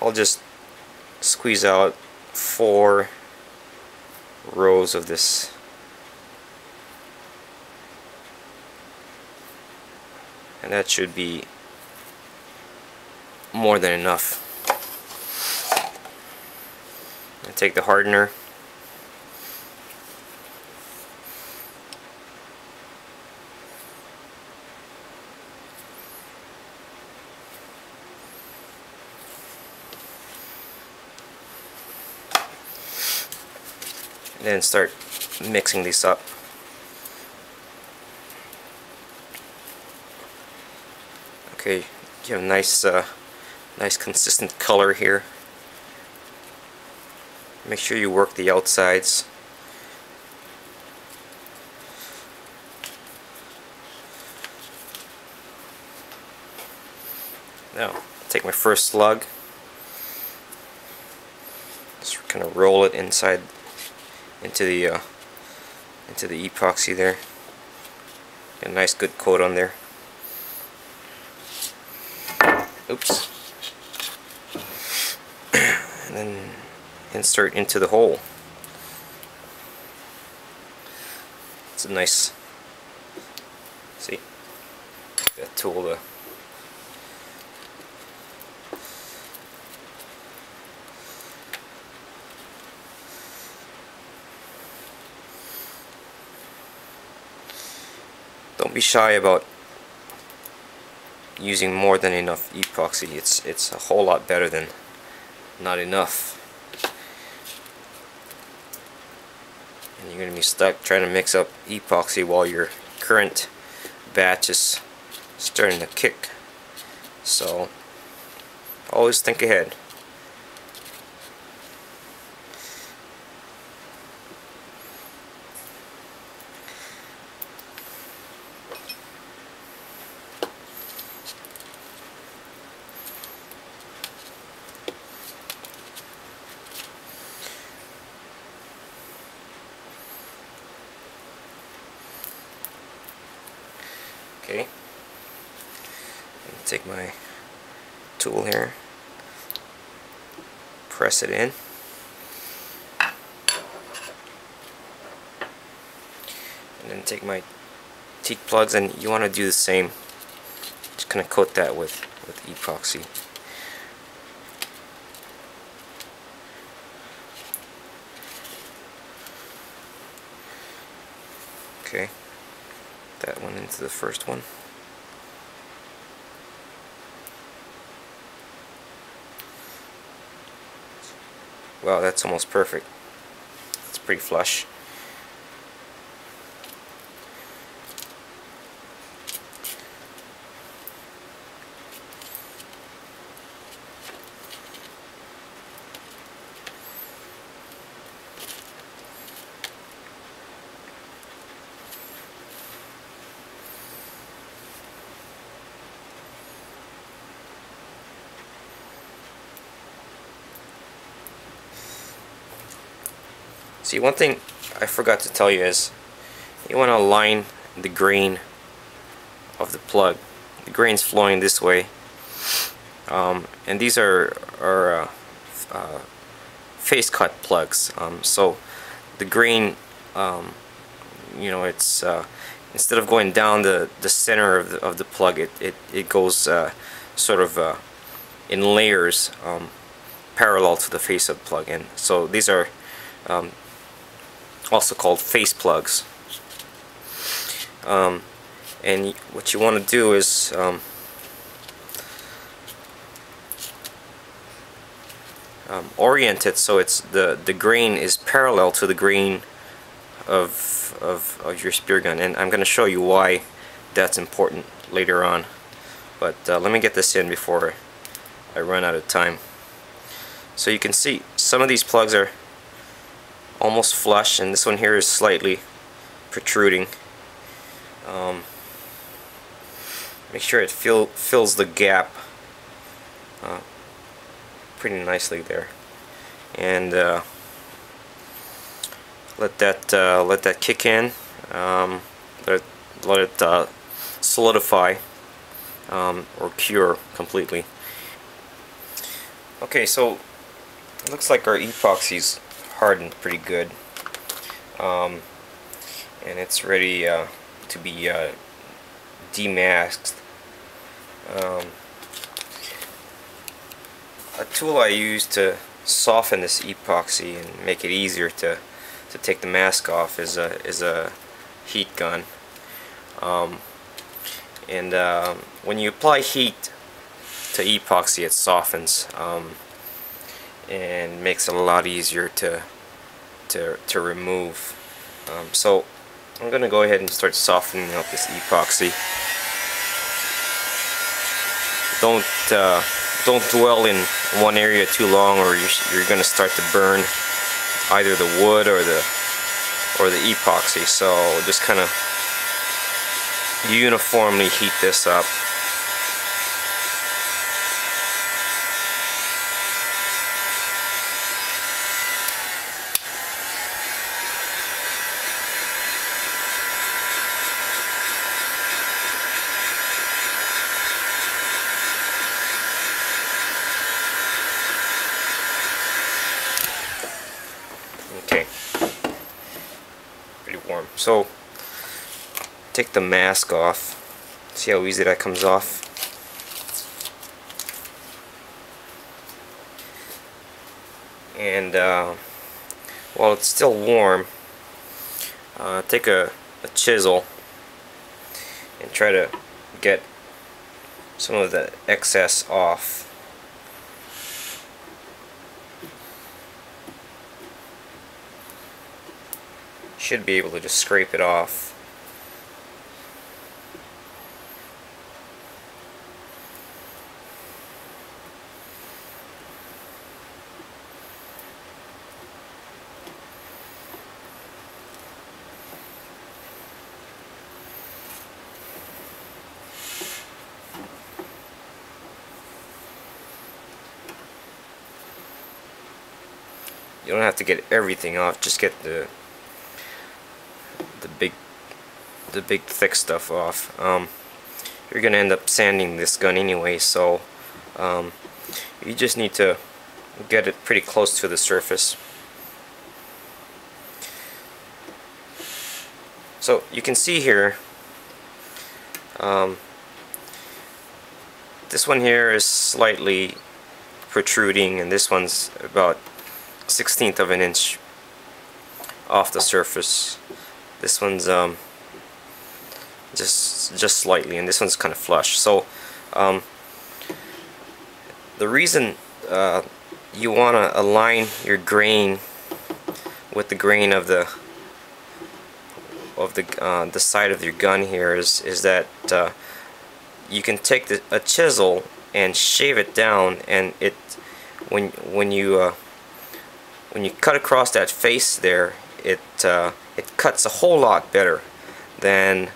I'll just squeeze out 4 rows of this. And that should be more than enough. I take the hardener, and then start mixing these up. Okay, you have a nice consistent color here. Make sure you work the outsides. Now, take my first slug. Just kind of roll it inside into the epoxy there. Get a nice good coat on there. Oops. And then insert into the hole. It's a nice, see, that tool to don't be shy about using more than enough epoxy. It's a whole lot better than not enough. And you're going to be stuck trying to mix up epoxy while your current batch is starting to kick. So always think ahead. Okay, take my tool here, press it in, and then take my teak plugs, and you want to do the same. Just kind of coat that with epoxy. Okay. That one into the first one. Wow, that's almost perfect. It's pretty flush. See, one thing I forgot to tell you is you want to align the grain of the plug. The grain's flowing this way, and these are face cut plugs. So the grain, you know, it's instead of going down the center of the plug, it goes sort of in layers parallel to the face of the plug. And so these are also called face plugs. And what you want to do is orient it so it's the grain is parallel to the grain of your spear gun, and I'm going to show you why that's important later on. But let me get this in before I run out of time. So you can see some of these plugs are almost flush, and this one here is slightly protruding. Make sure it fills the gap pretty nicely there, and let that kick in. Let it solidify or cure completely. Okay, so it looks like our epoxy's hardened pretty good, and it's ready to be demasked. A tool I use to soften this epoxy and make it easier to take the mask off is a heat gun. When you apply heat to epoxy, it softens and makes it a lot easier to remove. So I'm going to go ahead and start softening up this epoxy. Don't dwell in one area too long, or you're going to start to burn either the wood or the epoxy. So just kind of uniformly heat this up. Okay, pretty warm. So take the mask off. See how easy that comes off? And while it's still warm, take a chisel and try to get some of the excess off. Should be able to just scrape it off. You don't have to get everything off, just get the big thick stuff off. You're gonna end up sanding this gun anyway, so you just need to get it pretty close to the surface. So you can see here, this one here is slightly protruding, and this one's about 1/16 of an inch off the surface. This one's just slightly, and this one's kind of flush. So the reason you want to align your grain with the grain of the side of your gun here is that you can take a chisel and shave it down, and when you cut across that face there, it cuts a whole lot better than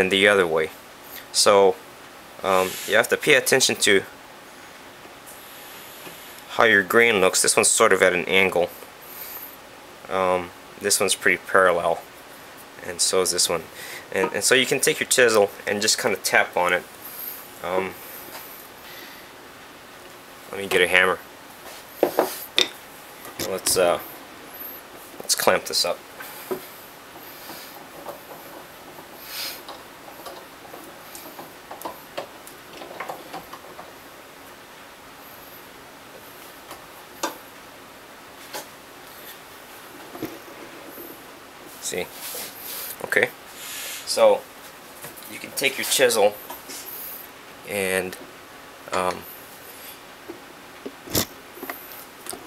the other way. So you have to pay attention to how your grain looks. This one's sort of at an angle. This one's pretty parallel, and so is this one. And so you can take your chisel and just kind of tap on it. Let me get a hammer. Let's clamp this up. See? Okay. So you can take your chisel and let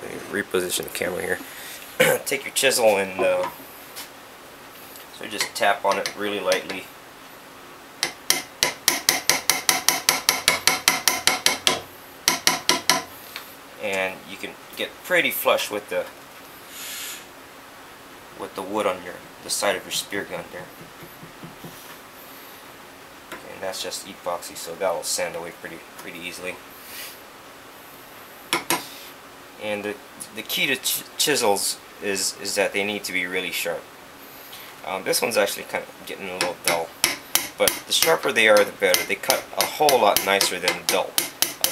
me reposition the camera here. Take your chisel and so just tap on it really lightly. And you can get pretty flush with the wood on the side of your spear gun there. Okay, and that's just epoxy, so that will sand away pretty easily. And the key to chisels is that they need to be really sharp. This one's actually kind of getting a little dull, but the sharper they are, the better. They cut a whole lot nicer than a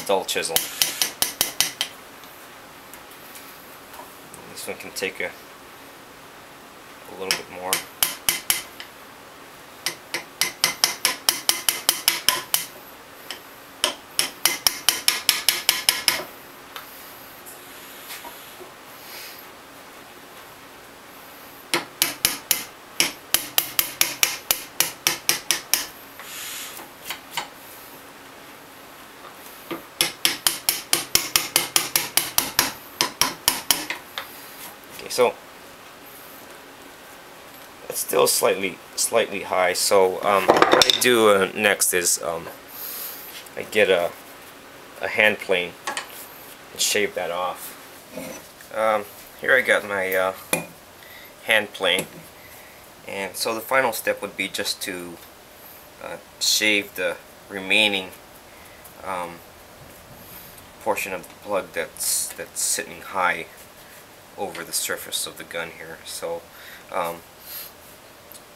dull chisel. this one can take a little bit more. So it's still slightly high. So what I do next is I get a hand plane and shave that off. Here I got my hand plane, and so the final step would be just to shave the remaining portion of the plug that's sitting high over the surface of the gun here. So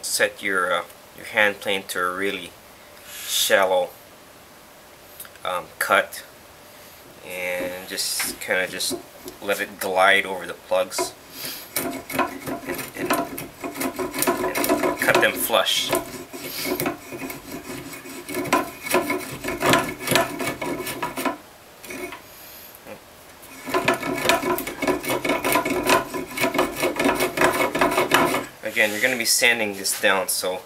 set your hand plane to a really shallow cut, and just kind of just let it glide over the plugs and cut them flush. Again, you're going to be sanding this down, so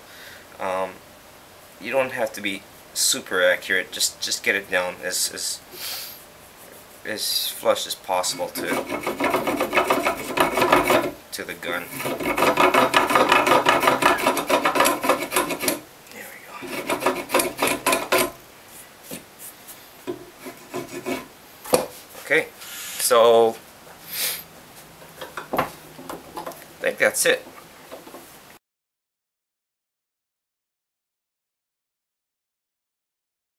you don't have to be super accurate. Just get it down as flush as possible to the gun. There we go. Okay, so I think that's it.